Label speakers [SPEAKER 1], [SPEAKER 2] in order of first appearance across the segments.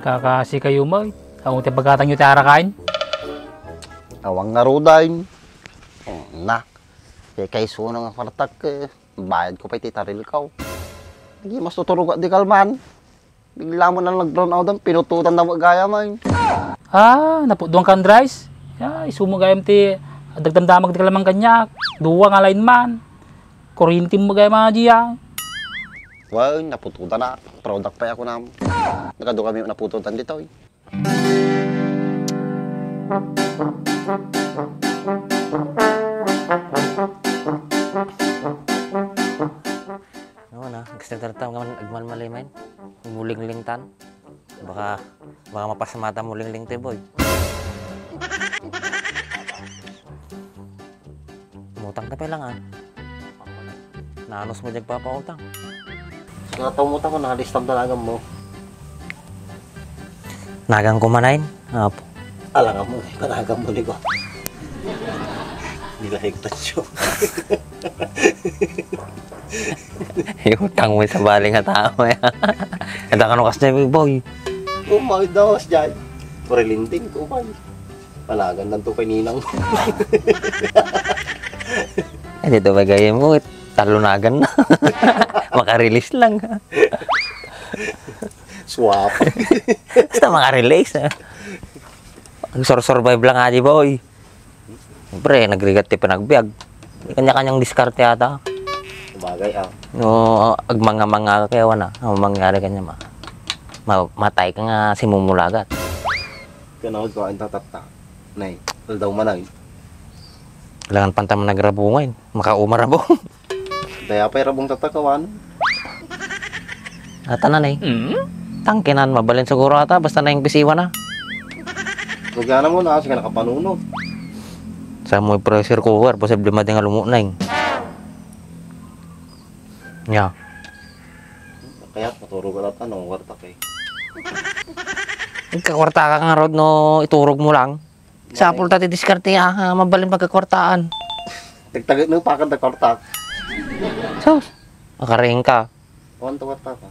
[SPEAKER 1] Kakasi kayo mo. Ang uti pagkatang nyo tara kain.
[SPEAKER 2] Awang narudain. Na. Kay suno nga kwartak. Bayad ko pa ititaril ka. Hindi mas tuturog at di kalman. Bigla mo na nag-brown out ang pinututan na magaya man.
[SPEAKER 1] Napuduang kan rice. Isumo gayam ti dagdamdamag di kalamang kanyak. Duwa nga lain man. Kurintim mo gayam mga diya.
[SPEAKER 2] Well, napututan na. Product pa ako na. Nagado kami napututan dito.
[SPEAKER 3] Oo na, nagsitartam ka man agman malimain. Muling-ling tan. Baka mapasamata muling-ling te boy. Umutang ka pa lang Naanos mo dyan papautang.
[SPEAKER 2] Kaya tumutang ko, nakalistam talaga mo.
[SPEAKER 3] Nagang kumanain. Apo.
[SPEAKER 2] Alam mo, panagang mo ligo. Hindi lahigtan siya.
[SPEAKER 3] Utang mo sa baling nga tao. Handa ka nukas na boy.
[SPEAKER 2] Kumay daw, dyan. Purilinting, kumay. Panagan lang ito kay Ninang.
[SPEAKER 3] Dito ba gaya mo? Talunagan na. Makarelease lang.
[SPEAKER 2] Swap.
[SPEAKER 3] Basta makarelease. Survive lang aja boy. Siyempre, nagrigat ti panagbiag. Kanya-kanyang diskarte yata.
[SPEAKER 2] Sabagay
[SPEAKER 3] No, agmanga-manga kaya na. Ang mangyari kanya matay ka nga simumulagat.
[SPEAKER 2] Kanawad ko ang tatata. Nay, daw manay.
[SPEAKER 3] Kailangan panta mo nagrabungan. Makaumarabong.
[SPEAKER 2] Daya pa rabong tatakawan.
[SPEAKER 3] Tanan Tangkinan, mabalin siguro ata. Basta na yung pisiwa na.
[SPEAKER 2] Lugana mo na kasi ka nakapanunod.
[SPEAKER 3] Sa mo pressure cooker, posible mading alumunay. Yeah.
[SPEAKER 2] Kaya maturog ka tanong, warta kay.
[SPEAKER 3] Nagkakwarta ka nga rod no iturog mo lang. Sa apol tati diskarte mabalin pagkakwartaan.
[SPEAKER 2] Tagtagit no pakad na kortak.
[SPEAKER 3] So, makaring ka.
[SPEAKER 2] Kuwan to warta ka.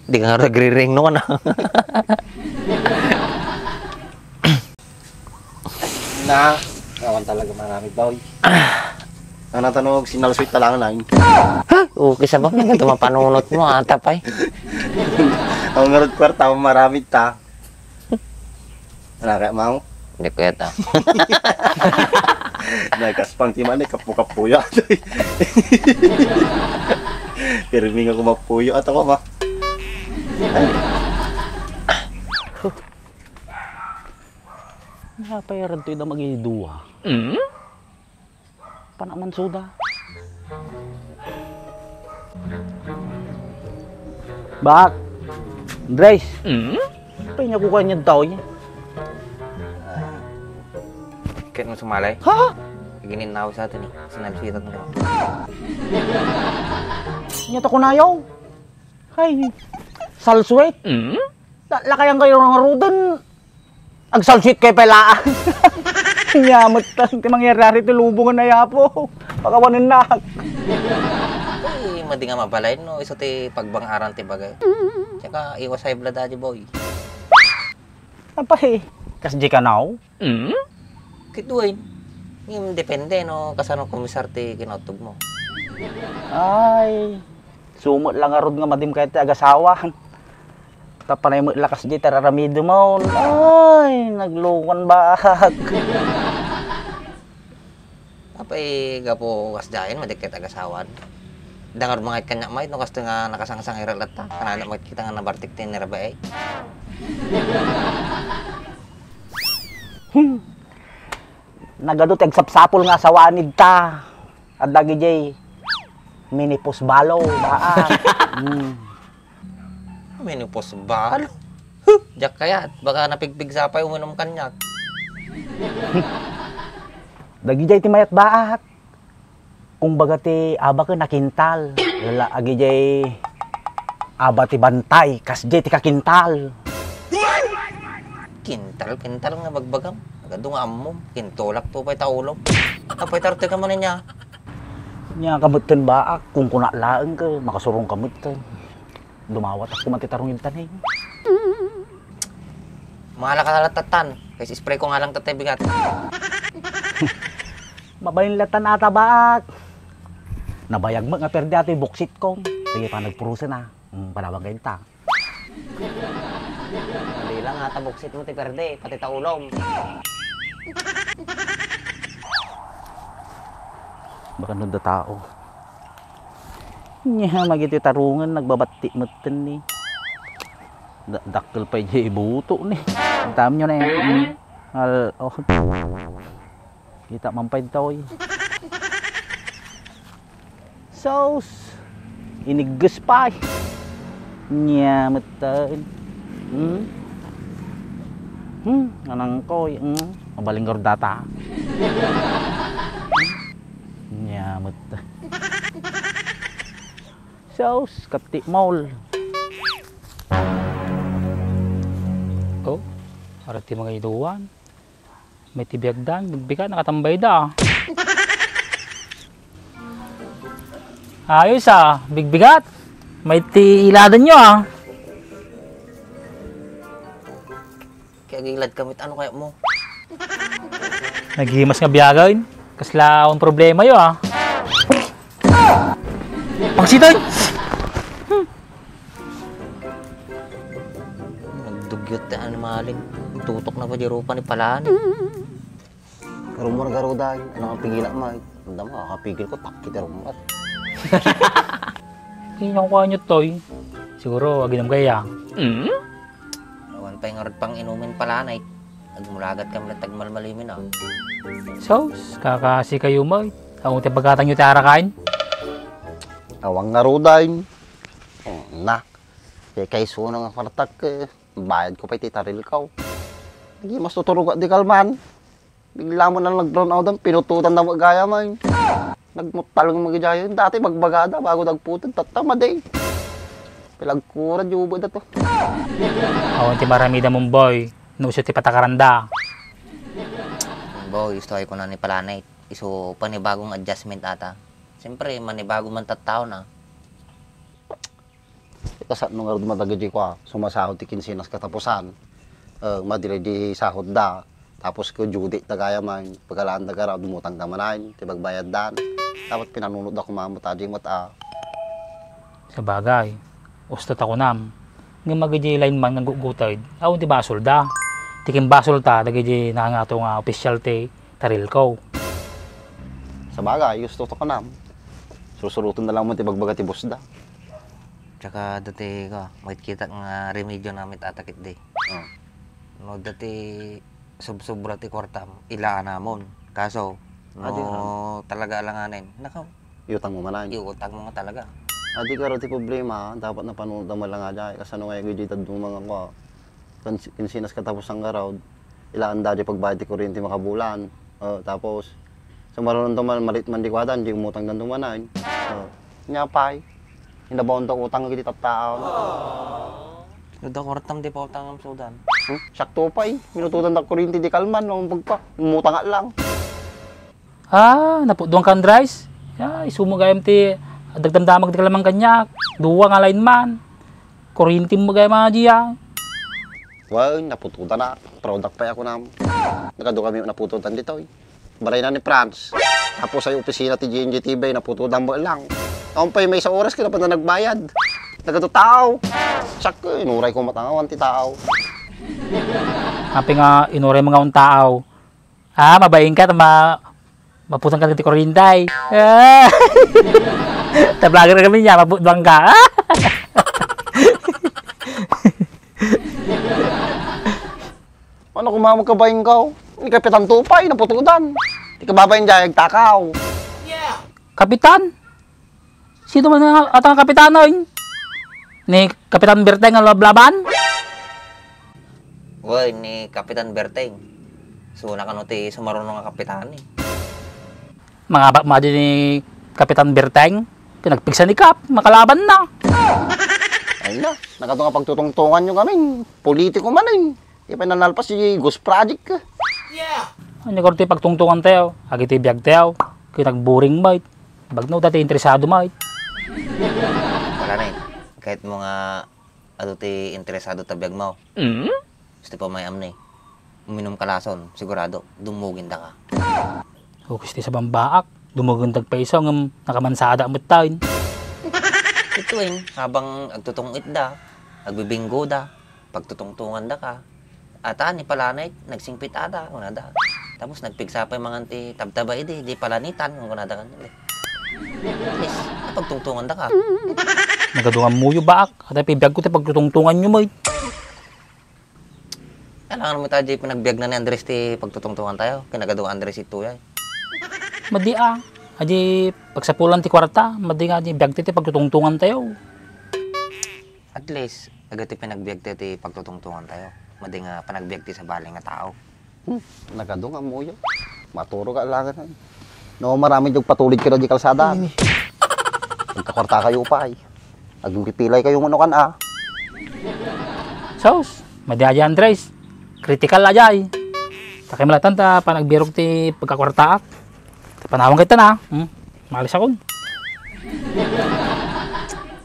[SPEAKER 3] Di ka nga nagre-ring no ka na.
[SPEAKER 2] Awan talaga marami boy. Ang natanong, sinalsweet talaga na yun.
[SPEAKER 3] Okay sa bang ito mapanunot mo tapay.
[SPEAKER 2] Ang ngarod kwarta, marami ta. Ano kaya mau?
[SPEAKER 3] Hindi ko yata.
[SPEAKER 2] Nagkaspang timan, kapu-kapuya. Pirming ako mapuyo at ako ma.
[SPEAKER 1] Napayaran to yung mag-iduwa. Panaman soda. Bak! Andres! Pahinga ko kanya tao niya.
[SPEAKER 3] Kaya mo sumalay?
[SPEAKER 1] Ha?
[SPEAKER 3] Ginin na ako sa atin Sinabisitat mo.
[SPEAKER 1] Nyata ko na yaw. Hay, salswet. Lakayan kayo ng arudan. Ang salswet kayo pelaan. Nyamot tan, ti mangyayari ti lubungan na yapo. Pakawanin na.
[SPEAKER 3] Ay, madi nga mabalain no. Iso ti pagbangaran ti bagay. Tsaka iwas high blood adi boy.
[SPEAKER 1] Apay, kas di ka now?
[SPEAKER 3] Kituin. Yung depende no. Kasano komisar ti kinotog mo.
[SPEAKER 1] Ay, sumot lang arod nga madim kahit agasawan. Tapanay mo lakas di tararamido mo. Ay, naglukan baag.
[SPEAKER 3] Apay gapo kasdayan madikit agasawan. Dangar mga kanya may no kasto nga nakasangsang iralat ta. Kanana mo kita nga nabartik tin nirabae.
[SPEAKER 1] Nagadot egsapsapol nga sawanid ta. At lagi jay minipos balo baag.
[SPEAKER 3] Menupos balo. Jak kaya baka napigpig sapay uminom kanyak.
[SPEAKER 1] Dagi jay ti mayat baak. Kung baga ti aba ka nakintal. Lala agi jay aba ti bantay. Kas jay ti kakintal.
[SPEAKER 3] Kintal nga bagbagam. Agad nga amom. Kintulak to pa'y taulog. Apay tarte ka mo niya.
[SPEAKER 1] Nya kamutan baak. Kung kunalaang ka, makasurong kamutan. Dumawat ako matitarong yung tanay.
[SPEAKER 3] Mahala ka nalatatan. Kasi spray ko nga lang tatay bigat.
[SPEAKER 1] Mabayin latan ata baak. Nabayag mo nga perde ato yung buksit kong. Sige pa nagpurusa na. Panabang kayo ta.
[SPEAKER 3] Hindi lang ata buksit mo ti perde, pati taulom.
[SPEAKER 1] Baka nung tao. Nya, magiti tarungan, nagbabati mo ni. Dakkel pa yung ibuto ni. Ang tama nyo na yan. Oh. Kita mampay tao eh. Sauce. Inigus pa eh. Nya, matan. Anang ko eh. Mabaling data. Nya, matan. Sauce, kati maul.
[SPEAKER 4] Oh, arati mga iduan. May tibiyagdan, bigbika, nakatambay da. Ayos bigbigat. May iladan nyo
[SPEAKER 3] Kaya gilad kamit, ano kaya mo?
[SPEAKER 4] Naghimas nga biyagawin. Kasla akong problema yun Pangsitoy!
[SPEAKER 3] Nagdugyot na animalin. Tutok na pa di rupa ni Palaan.
[SPEAKER 2] Karumor garuday, ano ang pigil mo? Hindi mo, kakapigil ko, takit rumor.
[SPEAKER 4] Hindi ko kanya toy. Siguro, aginam kaya.
[SPEAKER 3] Awan pa yung pang inumin Palaan ay. Nagmulagat kami na tagmalmalimin
[SPEAKER 4] So, kakasi kayo mo. Ang uti pagkatang nyo tara kain.
[SPEAKER 2] Awang garuday. Na. Kaya kayso na nga karatak, bayad ko pa ititaril ka. Hindi mas tuturog at di kalman. Bigla mo na nag-brown out ang pinututan na magaya man. Nagmutalong magijaya yun. Dati magbagada bago nagputan. Tatamad eh. Pilagkuran yung ubod na to.
[SPEAKER 4] Awan ti maramida mong boy. Nusyo ti patakaranda.
[SPEAKER 3] Boy, gusto ko na ni Palaan ay. Iso panibagong adjustment ata. Siyempre, manibago man tattao na.
[SPEAKER 2] Kasi nung nga dumadagay ko sumasahod ti kinsinas katapusan. Madire di sahod da. Tapos ko judi tagaya man. Pagkalaan tagara, dumutang kamanayin. Tibagbayad dan. Tapos pinanunod ako mamutadi mata.
[SPEAKER 4] Sa bagay, ustot ako nam. Nga mag-line man ng gugutay. Awan ti basol da. Tikim basol ta, dagay nangangato nga official ti taril ko.
[SPEAKER 2] Sa bagay, gusto to ko nam. Susurutan na lang mo tibagbaga ti boss da.
[SPEAKER 3] Tsaka dati ko, makikita nga remedyo namin tatakit di. No, dati sobra ti kwarta, ilaan namon. Kaso, no talaga alanganin. Nakaw,
[SPEAKER 2] Iutang mo manan.
[SPEAKER 3] iutang mo nga talaga.
[SPEAKER 2] Adi ka ti problema, dapat na panunod mo lang nga dyan. Kasi ano nga yung gitad ng mga ko. Kinsinas katapos ang garaw, ilaan da di pagbayad ti kuryente makabulan. Tapos, sa marunong tuman, malit man di kwada, hindi umutang ng tumanan. Nyapay. Hinabaon to utang giti tattao.
[SPEAKER 3] Yuda kwartam di pa utang ang sudan.
[SPEAKER 2] Sakto pa eh. Minututan na kuryente di kalman. Nung pagpa, umutang nga lang.
[SPEAKER 4] Napuduang kan rice. Isumagayam ti dagdamdamag di kalamang kanyak. Duwa nga line man. Kurinti mo gaya mga diya.
[SPEAKER 2] Well, napututan na. Product pa ako na. Nagado kami napututan dito eh. Baray na ni France. Tapos sa opisina ti GNG TV, napututan mo lang. Ako pa may isang oras ka na pa na nagbayad. Nagado tao. Sak, inuray ko matangawan ti tao.
[SPEAKER 4] Happy nga inuray mga untaaw. Mabayin ka, maputang ka ng tikorinday. Tablagan na kami niya, maputang ka.
[SPEAKER 2] Ano kung magkabayin ka? Hindi kapitan tupay, naputudan. Hindi ka babayin dyan, takaw.
[SPEAKER 4] Kapitan? Sino man atang kapitan oy? Ni Kapitan Berteng ang lablaban?
[SPEAKER 3] Uy, ni Kapitan Berteng. So, nakanuti sumarunong nga kapitan eh.
[SPEAKER 4] Mga bakma din ni Kapitan Berteng. Pinagpigsa ni Kap, makalaban na.
[SPEAKER 2] Ay na, nakato nga pagtutungtungan nyo kami. Politiko man eh. Di pa nanalpas si Ghost Project.
[SPEAKER 4] Ano korte pagtungtungan tayo, agiti biyag tayo. Kaya nagboring mait. Bagno dati interesado mait.
[SPEAKER 3] Wala na kahit mo nga ti interesado tabiyag mo. Gusto pa may amni. uminom ka lason, sigurado, dumugin da ka.
[SPEAKER 4] Hukis ti sa bambaak. Dumugundag pa isa ng nakamansada mo tayo.
[SPEAKER 3] Ituin, habang agtutungit da, agbibinggo da, pagtutungtungan da ka, ata ni palanay, nagsingpit ada, kuna da. Tapos nagpigsa pa yung mga ti tabtaba di palanitan, kuna da kanila. Yes, pagtungtungan da ka.
[SPEAKER 4] Nagadungan mo yung baak. At pibiyag ko ti pagtutungtungan nyo mo.
[SPEAKER 3] Kailangan mo tayo pinagbiag na ni Andres ti pagtutungtungan tayo. Kinagaduhan Andres ito yan.
[SPEAKER 4] Madi Aji pagsapulan ti kwarta, madi nga di biyag ti pagtutungtungan tayo.
[SPEAKER 3] At least, agad ti pinagbiag ti pagtutungtungan tayo. Madi nga panagbiag ti sa baling nga tao.
[SPEAKER 2] Nagadong ang muyo. Maturo ka lang. No, marami yung patulid ka na di kalsada. Magkakwarta kayo pa ay. Agpipilay kayo ano kan
[SPEAKER 4] Sos, madi aja Andres. Critical ajay. Takimalatan ta panagbirog ti pagkakwartaak. Panawang kita na. Malis ako.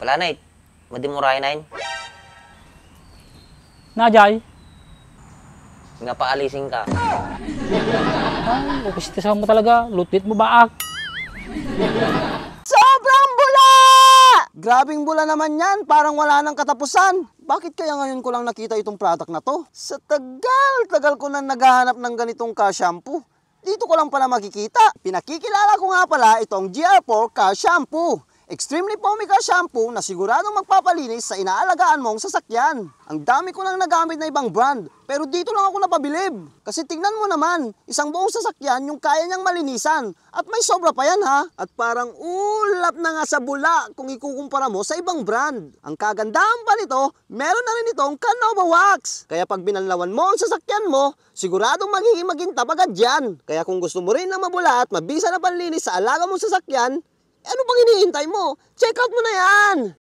[SPEAKER 3] Wala na madi mo rin na yun.
[SPEAKER 4] Najay.
[SPEAKER 3] Nga paalisin ka.
[SPEAKER 4] Ay, upis sa mo talaga. Lutit mo baak.
[SPEAKER 2] Sobrang bula! Grabing bula naman yan, parang wala nang katapusan. Bakit kaya ngayon ko lang nakita itong product na to? Sa tagal ko na naghahanap ng ganitong ka-shampoo. Dito ko lang pala makikita. Pinakikilala ko nga pala itong GR4 Ka-Shampoo. Extremely foamy ka-shampoo na siguradong magpapalinis sa inaalagaan mong sasakyan. Ang dami ko nang nagamit na ibang brand, pero dito lang ako napabilib. Kasi tignan mo naman, isang buong sasakyan yung kaya niyang malinisan. At may sobra pa yan ha. At parang ulap na nga sa bula kung ikukumpara mo sa ibang brand. Ang kagandahan pa nito, meron na rin itong Canova Wax. Kaya pag binanlawan mo ang sasakyan mo, siguradong magiging magintab agad yan. Kaya kung gusto mo rin ng mabula at mabisa na panlinis sa alaga mong sasakyan, ano bang hinihintay mo? Check out mo na yan!